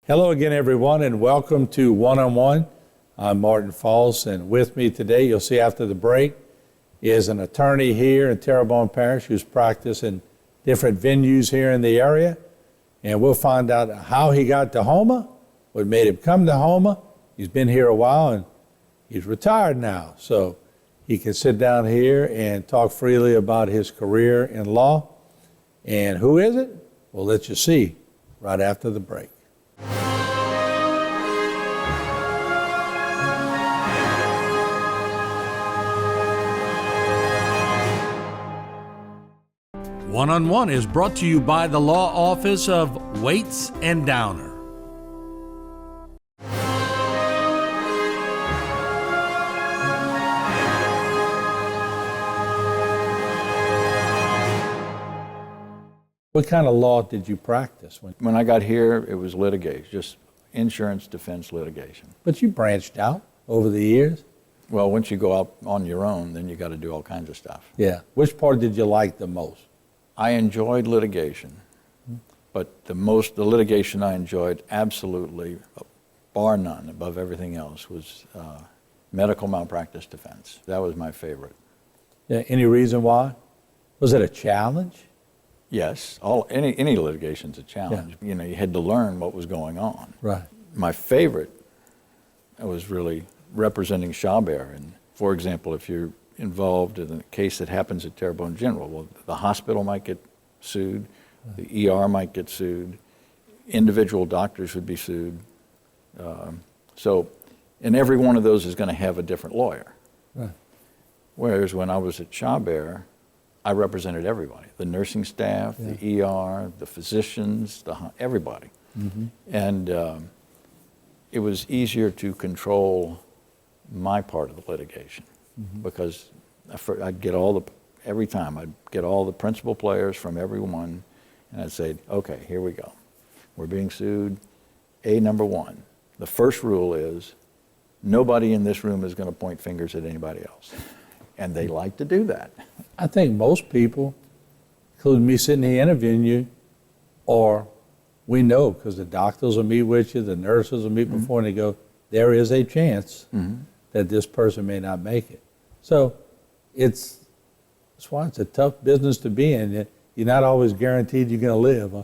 Hello again, everyone, and welcome to One-on-One. I'm Martin Falls, and with me today, you'll see after the break, is an attorney here in Terrebonne Parish who's practiced in different venues here in the area, and we'll find out how he got to Houma, what made him come to Houma. He's been here a while, and he's retired now, so he can sit down here and talk freely about his career in law. And who is it? We'll let you see right after the break. One-on-One is brought to you by the Law Office of Waits and Downer. What kind of law did you practice? When I got here, it was litigation, just insurance defense litigation. But you branched out over the years. Well, once you go out on your own, then you got to do all kinds of stuff. Yeah. Which part did you like the most? I enjoyed litigation, but the litigation I enjoyed absolutely, bar none, above everything else, was medical malpractice defense. That was my favorite. Yeah. Any reason why? Was it a challenge? Yes, any litigation's a challenge. Yeah. You know, you had to learn what was going on. Right. My favorite was really representing Chabert. And for example, if you're involved in a case that happens at Terrebonne General, well, the hospital might get sued, the ER might get sued, individual doctors would be sued. And every one of those is going to have a different lawyer. Right. Whereas when I was at Chabert, I represented everybody, the nursing staff, the ER, the physicians, everybody. Mm-hmm. And it was easier to control my part of the litigation because I'd get every time I'd get all the principal players from everyone, and I'd say, okay, here we go. We're being sued. Number one, the first rule is nobody in this room is going to point fingers at anybody else. And they like to do that. I think most people, including me sitting here interviewing you, we know because the doctors will meet with you, the nurses will meet before, and they go, there is a chance that this person may not make it. So that's why it's a tough business to be in. You're not always guaranteed you're going to live. Huh?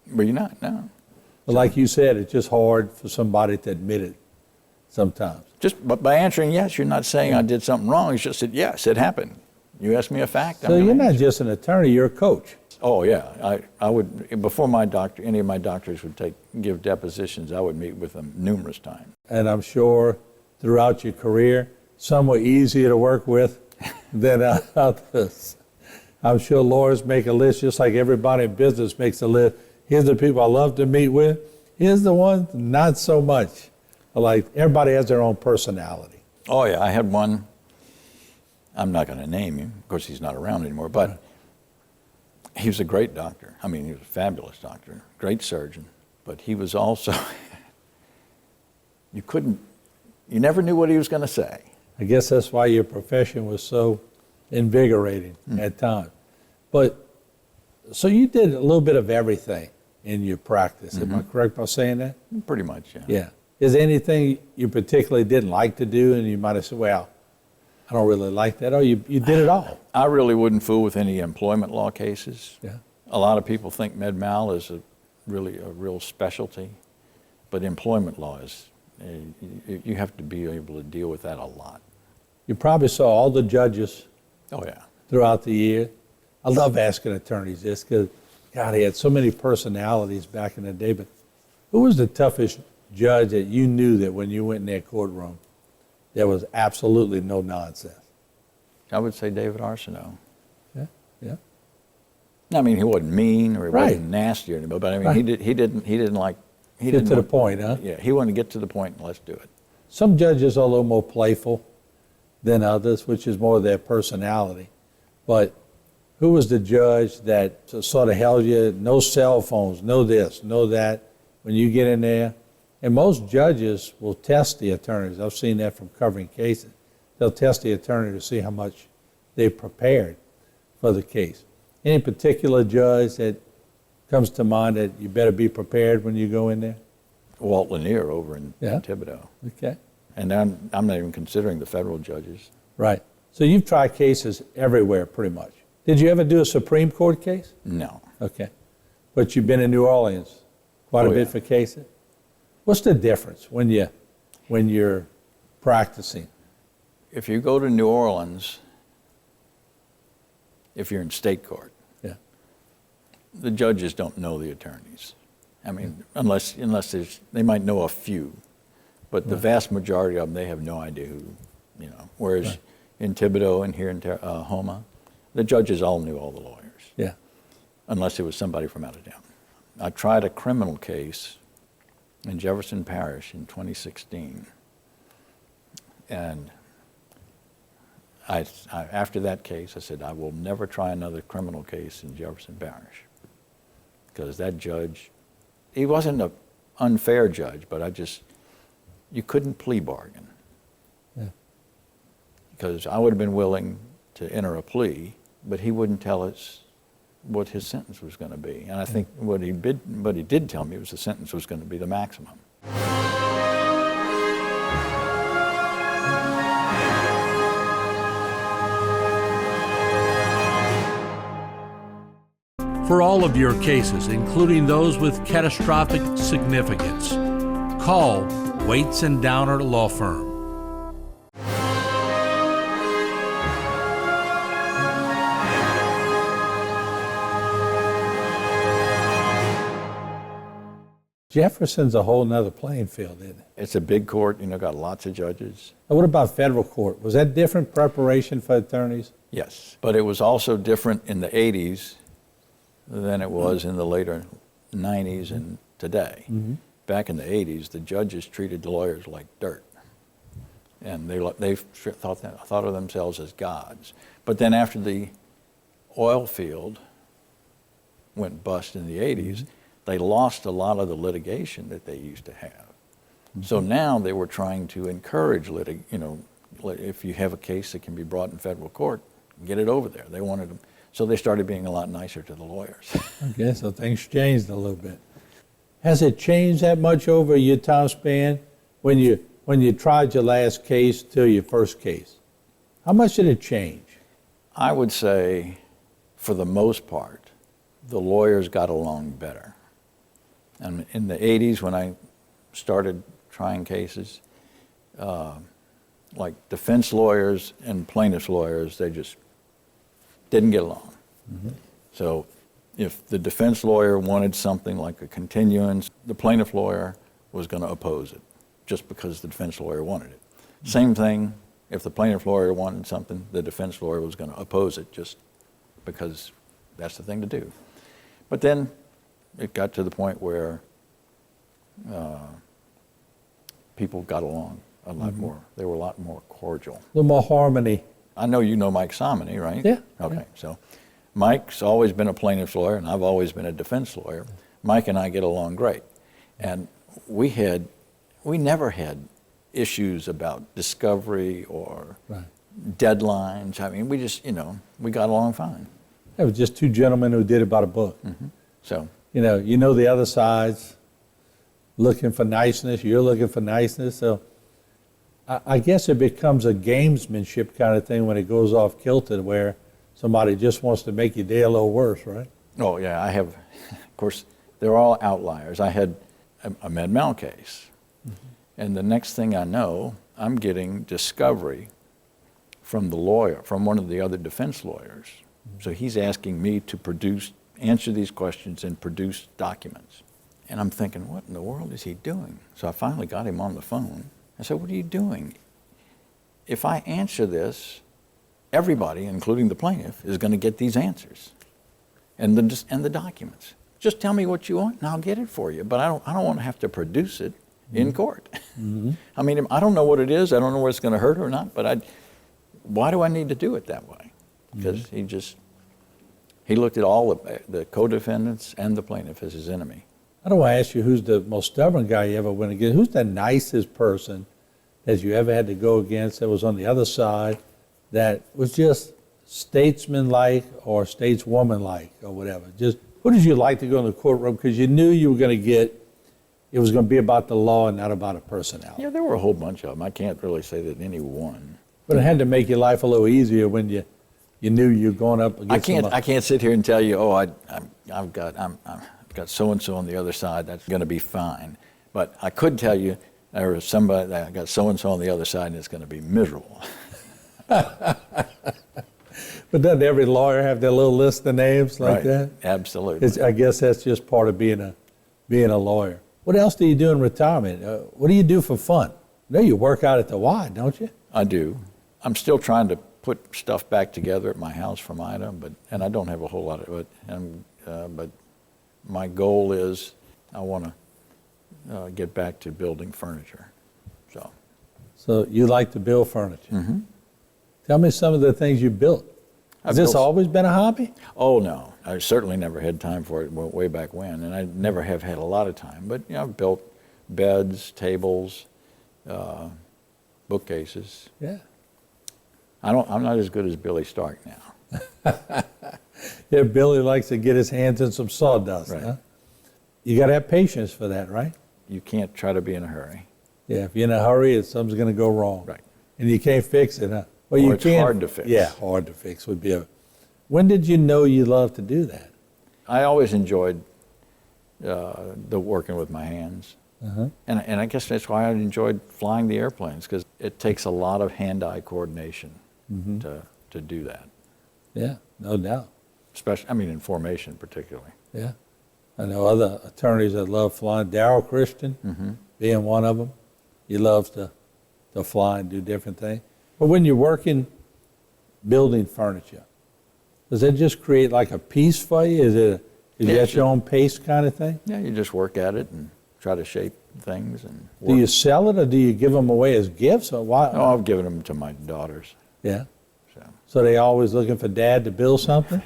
But you're not, no. But like you said, it's just hard for somebody to admit it sometimes. But by answering yes, you're not saying I did something wrong. It's just said, yes, it happened. You asked me a fact. So you're not just an attorney, you're a coach. Oh, yeah. I would, before any of my doctors would give depositions, I would meet with them numerous times. And I'm sure throughout your career, some were easier to work with than others. I'm sure lawyers make a list just like everybody in business makes a list. Here's the people I love to meet with. Here's the ones not so much. Like everybody has their own personality. Oh, yeah. I had one. I'm not going to name him. Of course, he's not around anymore. But he was a great doctor. I mean, he was a fabulous doctor, great surgeon. But he was also, you never knew what he was going to say. I guess that's why your profession was so invigorating at times. But, so you did a little bit of everything in your practice. Am I correct by saying that? Pretty much, yeah. Yeah. Is there anything you particularly didn't like to do and you might have said, well, I don't really like that, or you did it all? I really wouldn't fool with any employment law cases. Yeah. A lot of people think med mal is really a real specialty, but employment law is, you have to be able to deal with that a lot. You probably saw all the judges throughout the year. I love asking attorneys this because, God, he had so many personalities back in the day, but who was the toughest judge that you knew that when you went in that courtroom, there was absolutely no nonsense? I would say David Arsenault. Yeah, yeah. I mean, he wasn't mean or he wasn't nasty or anything, but I mean, he didn't like. Get to the point, huh? Yeah, he wanted to get to the point and let's do it. Some judges are a little more playful than others, which is more their personality. But who was the judge that sort of held you, no cell phones, no this, no that, when you get in there? And most judges will test the attorneys. I've seen that from covering cases. They'll test the attorney to see how much they've prepared for the case. Any particular judge that comes to mind that you better be prepared when you go in there? Walt Lanier over in Yeah. Thibodeau. Okay. And I'm not even considering the federal judges. Right. So you've tried cases everywhere pretty much. Did you ever do a Supreme Court case? No. Okay. But you've been in New Orleans quite a bit Yeah. for cases? What's the difference when you're practicing? If you go to New Orleans, if you're in state court, Yeah. the judges don't know the attorneys. I mean, unless they might know a few, but the vast majority of them, they have no idea who, Whereas in Thibodeau and here in Houma, the judges all knew all the lawyers. Yeah. Unless it was somebody from out of town. I tried a criminal case in Jefferson Parish in 2016, and after that case, I said, I will never try another criminal case in Jefferson Parish, because that judge, he wasn't an unfair judge, but you couldn't plea bargain. Yeah. Because I would have been willing to enter a plea, but he wouldn't tell us what his sentence was going to be. And I think what he did tell me was the sentence was going to be the maximum. For all of your cases, including those with catastrophic significance, call Waits and Downer Law Firm. Jefferson's a whole nother playing field, isn't it? It's a big court, got lots of judges. And what about federal court? Was that different preparation for attorneys? Yes, but it was also different in the 80s than it was in the later 90s and today. Mm-hmm. Back in the 80s, the judges treated the lawyers like dirt, and they thought of themselves as gods. But then after the oil field went bust in the 80s, they lost a lot of the litigation that they used to have. Mm-hmm. So now they were trying to encourage if you have a case that can be brought in federal court, get it over there. They wanted them. So they started being a lot nicer to the lawyers. Okay, so things changed a little bit. Has it changed that much over your time span when you tried your last case to your first case? How much did it change? I would say, for the most part, the lawyers got along better. And in the 80s, when I started trying cases, like defense lawyers and plaintiffs' lawyers, they just didn't get along. Mm-hmm. So if the defense lawyer wanted something like a continuance, the plaintiff lawyer was going to oppose it just because the defense lawyer wanted it. Mm-hmm. Same thing, if the plaintiff lawyer wanted something, the defense lawyer was going to oppose it just because that's the thing to do. But then it got to the point where people got along a lot more. They were a lot more cordial. A little more harmony. I know you know Mike Somany, right? Yeah. Okay, yeah. So Mike's always been a plaintiff's lawyer, and I've always been a defense lawyer. Mike and I get along great. And we never had issues about discovery or deadlines. I mean, we just, we got along fine. It was just two gentlemen who did about a book. Mm-hmm. So, you know the other side's looking for niceness, you're looking for niceness. So I guess it becomes a gamesmanship kind of thing when it goes off kilter where somebody just wants to make your day a little worse, right? oh yeah, I have, of course, they're all outliers. I had a med mal case, and the next thing I know, I'm getting discovery from the lawyer, from one of the other defense lawyers. So he's asking me to answer these questions and produce documents. And I'm thinking, what in the world is he doing? So I finally got him on the phone. I said, what are you doing? If I answer this, everybody, including the plaintiff, is going to get these answers and the documents. Just tell me what you want and I'll get it for you. But I don't want to have to produce it in court. Mm-hmm. I mean, I don't know what it is. I don't know whether it's going to hurt or not. But why do I need to do it that way? Because he looked at all the co-defendants and the plaintiff as his enemy. I don't want to ask you who's the most stubborn guy you ever went against. Who's the nicest person that you ever had to go against that was on the other side that was just statesman-like or stateswoman-like or whatever? Just who did you like to go in the courtroom because you knew you were going to get, it was going to be about the law and not about a personality. Yeah, there were a whole bunch of them. I can't really say that any one. But it had to make your life a little easier when you knew you were going up against I can't sit here and tell you, oh, I've got so and so on the other side. That's going to be fine. But I could tell you there was somebody that I got so and so on the other side, and it's going to be miserable. But doesn't every lawyer have their little list of names like Right. that? Absolutely. I guess that's just part of being a lawyer. What else do you do in retirement? What do you do for fun? I know you work out at the Y, don't you? I do. I'm still trying to put stuff back together at my house from Ida, and I don't have a whole lot of it. But my goal is I want to get back to building furniture. So you like to build furniture. Mm-hmm. Tell me some of the things you built. Has this always been a hobby? Oh, no. I certainly never had time for it way back when, and I never have had a lot of time. But, I've built beds, tables, bookcases. Yeah. I'm not as good as Billy Stark now. Yeah, Billy likes to get his hands in some sawdust. Right. Huh? You got to have patience for that, right? You can't try to be in a hurry. Yeah, if you're in a hurry, something's going to go wrong. Right. And you can't fix it, huh? Well, Or you it's can. hard to fix. Yeah, hard to fix would be a. When did you know you loved to do that? I always enjoyed the working with my hands. Uh-huh. And I guess that's why I enjoyed flying the airplanes, because it takes a lot of hand-eye coordination to do that. Yeah, no doubt. Especially, in formation particularly. Yeah. I know other attorneys that love flying. Darryl Christian being one of them. He loves to fly and do different things. But when you're working building furniture, does that just create like a piece for you? Is Yeah, that your own pace kind of thing? Yeah, you just work at it and try to shape things and work. Do you sell it or do you give them away as gifts or why? No, I've given them to my daughters. Yeah. So they always looking for dad to build something?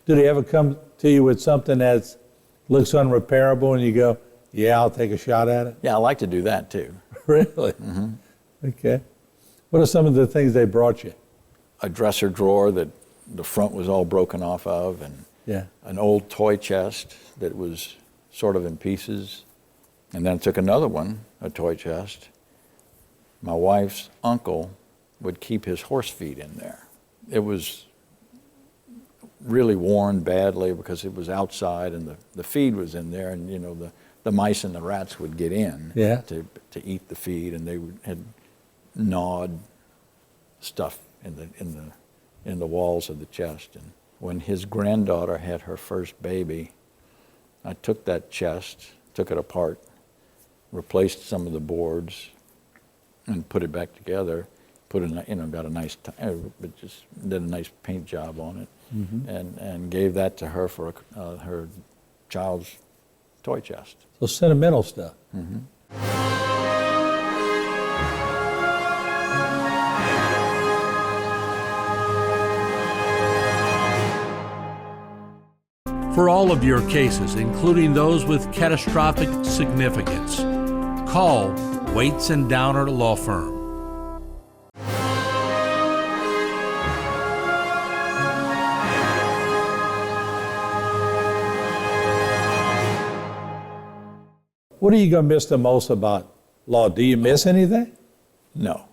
Do they ever come to you with something that looks unrepairable and you go, yeah, I'll take a shot at it? yeah, I like to do that too. Really? Mm-hmm. Okay. What are some of the things they brought you? A dresser drawer that the front was all broken off of, and Yeah. an old toy chest that was sort of in pieces. And then I took another one, a toy chest. My wife's uncle would keep his horse feed in there. It was really worn badly because it was outside and the feed was in there, and the mice and the rats would get in to eat the feed, and they had gnawed stuff in the walls of the chest. And when his granddaughter had her first baby, I took that chest, took it apart, replaced some of the boards, and put it back together. Got a nice, but just did a nice paint job on it, and gave that to her for her child's toy chest. So sentimental stuff. For all of your cases, including those with catastrophic significance, call Waits and Downer Law Firm. What are you going to miss the most about law? Do you miss anything? No.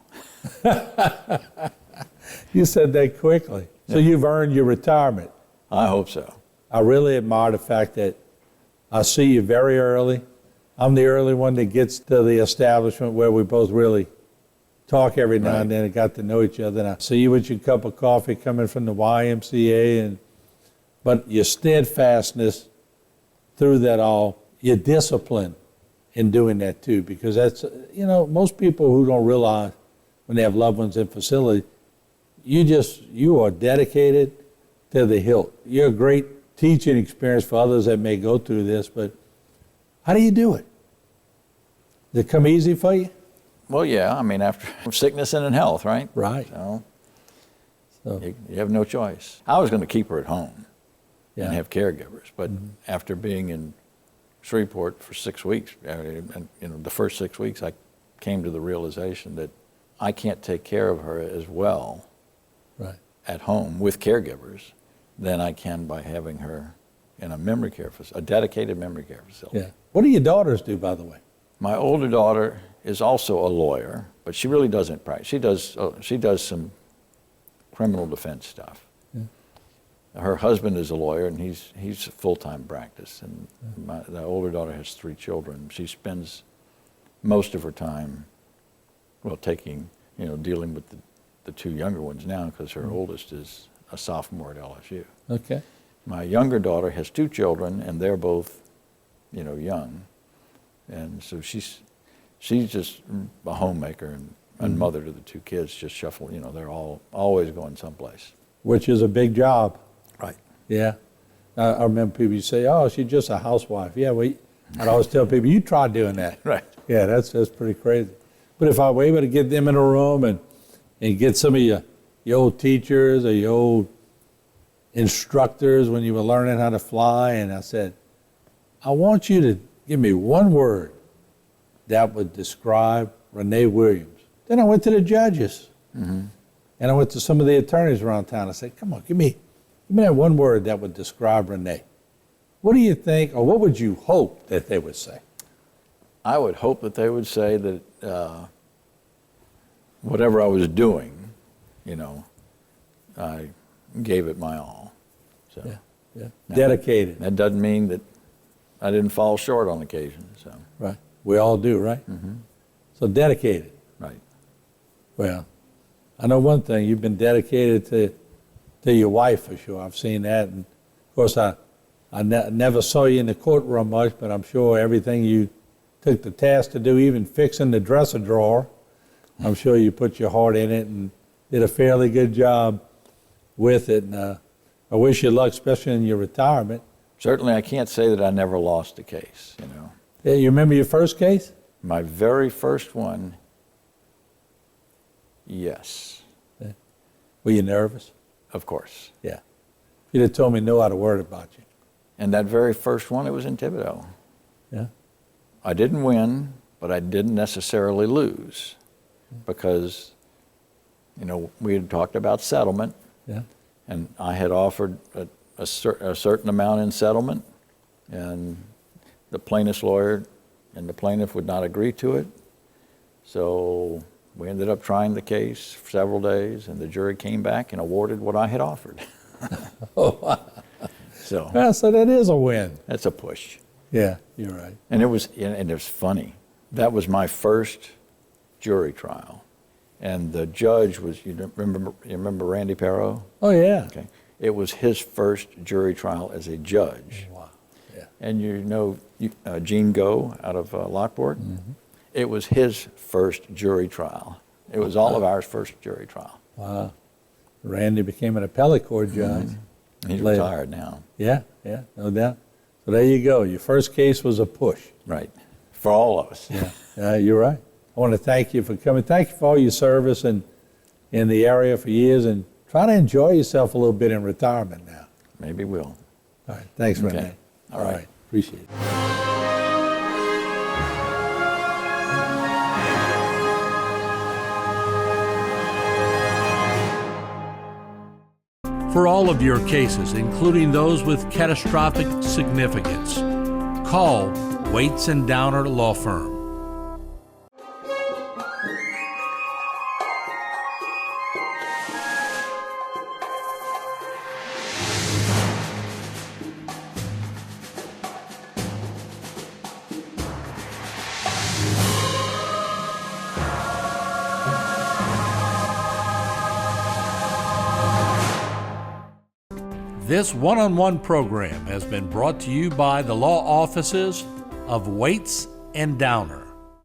You said that quickly. So you've earned your retirement. I hope so. I really admire the fact that I see you very early. I'm the early one that gets to the establishment where we both really talk every now and then and got to know each other. And I see you with your cup of coffee coming from the YMCA, but your steadfastness through that all, your discipline in doing that too, because that's, most people who don't realize when they have loved ones in facility, you are dedicated to the hilt. You're a great teaching experience for others that may go through this, but how do you do it? Does it come easy for you? Well, yeah, after sickness and in health, right? Right. So So, you have no choice. I was going to keep her at home yeah. and have caregivers, but after being in Shreveport for 6 weeks, the first 6 weeks, I came to the realization that I can't take care of her as well Right. at home with caregivers than I can by having her in a memory care facility, a dedicated memory care facility. Yeah. What do your daughters do, by the way? My older daughter is also a lawyer, but she really doesn't practice. She does some criminal defense stuff. Yeah. Her husband is a lawyer, and he's full-time practice. And the older daughter has 3 children. She spends most of her time, well, dealing with the 2 younger ones now, because her oldest is a sophomore at LSU. Okay. My younger daughter has 2 children, and they're both, young. And so she's just a homemaker and mother to the 2 kids, just shuffle, they're all always going someplace. Which is a big job. Right. Yeah. I remember people used to say, oh, she's just a housewife. Yeah, well, I'd always tell people, you try doing that. Right. Yeah, that's pretty crazy. But if I were able to get them in a room and get some of your old teachers or your old instructors when you were learning how to fly, and I said, I want you to give me one word that would describe Rene Williams. Then I went to the judges. Mm-hmm. And I went to some of the attorneys around town. I said, come on, give me that one word that would describe Rene. What do you think, or what would you hope that they would say? I would hope that they would say that whatever I was doing, I gave it my all. So, yeah. Dedicated. That doesn't mean that I didn't fall short on occasion. So. Right. We all do, right? Mm-hmm. So dedicated. Right. Well, I know one thing. You've been dedicated to your wife for sure. I've seen that. And of course, I never saw you in the courtroom much, but I'm sure everything you took the task to do, even fixing the dresser drawer, I'm sure you put your heart in it and did a fairly good job with it. And I wish you luck, especially in your retirement. Certainly, I can't say that I never lost a case, Yeah, you remember your first case? My very first one, yes. Yeah. Were you nervous? Of course. Yeah. You'd have told me no, I'd have worried about you. And that very first one, it was in Thibodeau. Yeah. I didn't win, but I didn't necessarily lose because, we had talked about settlement. Yeah. And I had offered a certain amount in settlement, and the plaintiff's lawyer and the plaintiff would not agree to it. So we ended up trying the case for several days, and the jury came back and awarded what I had offered. Oh, wow. So that is a win. that's a push. Yeah, you're right. And it was funny. That was my first jury trial, and the judge was, you remember Randy Perro? Oh, yeah. Okay. It was his first jury trial as a judge. Wow. Yeah. And Gene Go out of Lockport, it was his first jury trial. It was all of ours first jury trial. Wow. Randy became an appellate court judge. He's later. retired now. Yeah, no doubt. So there you go. Your first case was a push. Right. For all of us. Yeah, you're right. I want to thank you for coming. Thank you for all your service in the area for years, and try to enjoy yourself a little bit in retirement now. Maybe we'll. All right. Thanks, Rene. Okay. All right. Appreciate it. For all of your cases, including those with catastrophic significance, call Waits and Downer Law Firm. This one-on-one program has been brought to you by the law offices of Waits and Downer.